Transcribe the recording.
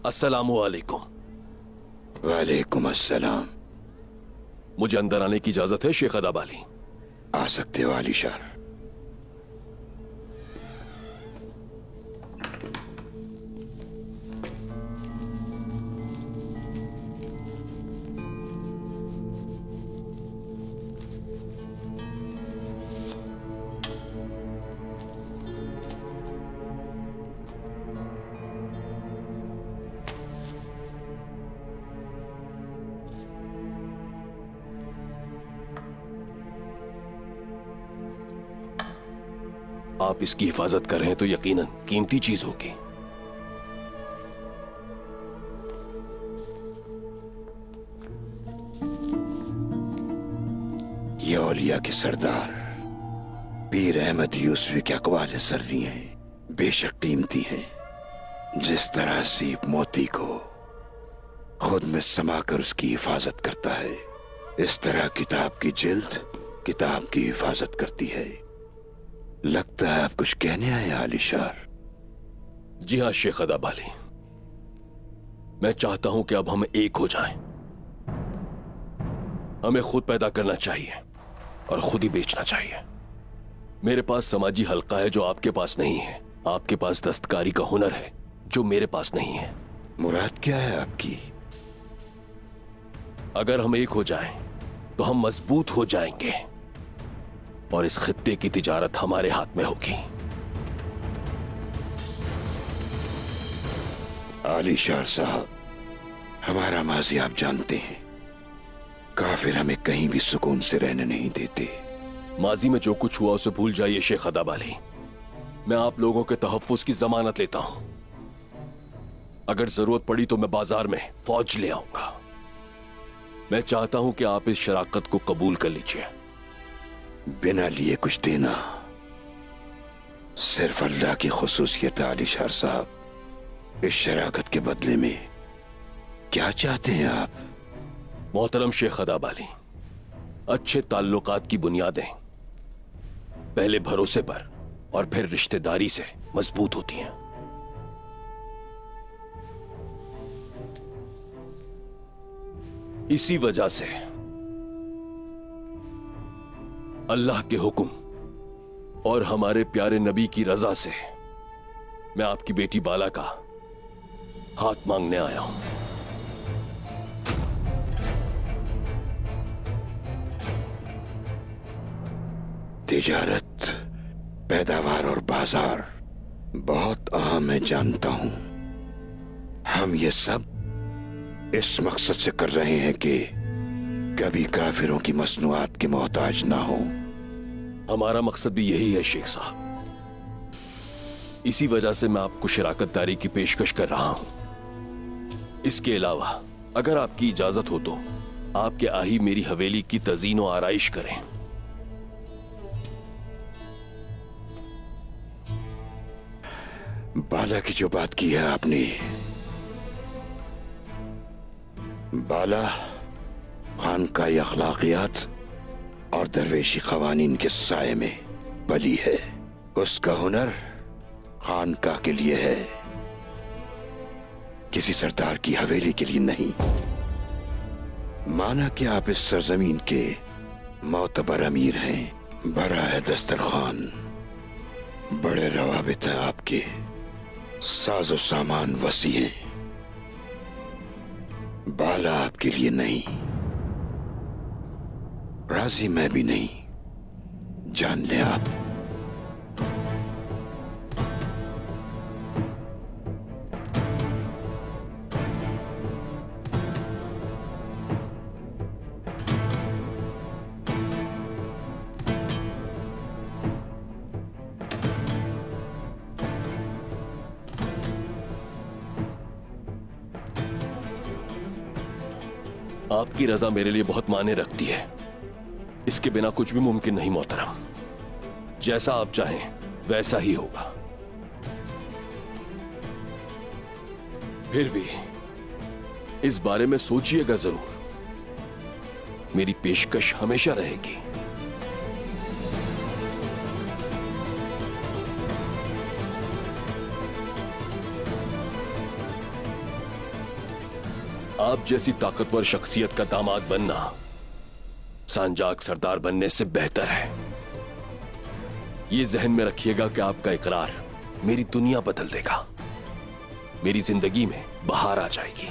अस्सलामु अलैकुम। वालेकुम अस्सलाम। मुझे अंदर आने की इजाजत है शेख अदाब अली? आ सकते हो आलिशार। आप इसकी हिफाजत कर रहे हैं तो यकीनन कीमती चीज होगी। ये औलिया के सरदार पीर अहमद यूसुफी के अकवाल सर्री हैं, बेशक कीमती हैं। जिस तरह सीप मोती को खुद में समाकर उसकी हिफाजत करता है, इस तरह किताब की जिल्द किताब की हिफाजत करती है। लगता है आप कुछ कहने आए आलिशार। जी हां शेख अदाब अली, मैं चाहता हूं कि अब हम एक हो जाएं। हमें खुद पैदा करना चाहिए और खुद ही बेचना चाहिए। मेरे पास समाजी हल्का है जो आपके पास नहीं है। आपके पास दस्तकारी का हुनर है जो मेरे पास नहीं है। मुराद क्या है आपकी? अगर हम एक हो जाएं तो हम मजबूत हो जाएंगे और इस खित्ते की तिजारत हमारे हाथ में होगी। आलिशार साहब, हमारा माजी आप जानते हैं। काफिर हमें कहीं भी सुकून से रहने नहीं देते। माजी में जो कुछ हुआ उसे भूल जाइए शेख अदाब अली। मैं आप लोगों के तहफ्फुज की जमानत लेता हूं। अगर जरूरत पड़ी तो मैं बाजार में फौज ले आऊंगा। मैं चाहता हूं कि आप इस शराकत को कबूल कर लीजिए। बिना लिए कुछ देना सिर्फ अल्लाह की खुसूसियत है आलिशार साहब। इस शराकत के बदले में क्या चाहते हैं आप? मोहतरम शेख अदाब अली, अच्छे ताल्लुकात की बुनियादें पहले भरोसे पर और फिर रिश्तेदारी से मजबूत होती हैं। इसी वजह से अल्लाह के हुक्म और हमारे प्यारे नबी की रजा से मैं आपकी बेटी बाला का हाथ मांगने आया हूं। तिजारत, पैदावार और बाजार बहुत अहम है, जानता हूं। हम ये सब इस मकसद से कर रहे हैं कि कभी काफिरों की मसनूआत के मोहताज ना हो। हमारा मकसद भी यही है शेख साहब। इसी वजह से मैं आपको शराकतदारी की पेशकश कर रहा हूं। इसके अलावा अगर आपकी इजाजत हो तो आपके आही मेरी हवेली की तज़ीन और आराइश करें। बाला की जो बात की है आपने, बाला खानकाही अखलाकियात और दरवेशी कवानीन के साये में पली है। उसका हुनर खानकाह के लिए है, किसी सरदार की हवेली के लिए नहीं। माना कि आप इस सरजमीन के मोतबर अमीर हैं, बड़ा है दस्तरखान, बड़े रवाबित हैं आपके, साजो सामान वसी हैं। बाला आपके लिए नहीं, राजी मैं भी नहीं, जान ले आप। आपकी रजा मेरे लिए बहुत मायने रखती है। इसके बिना कुछ भी मुमकिन नहीं मोहतरम। जैसा आप चाहें वैसा ही होगा। फिर भी इस बारे में सोचिएगा जरूर। मेरी पेशकश हमेशा रहेगी। आप जैसी ताकतवर शख्सियत का दामाद बनना सांजाक सरदार बनने से बेहतर है। ये जहन में रखिएगा कि आपका इकरार मेरी दुनिया बदल देगा, मेरी जिंदगी में बहार आ जाएगी।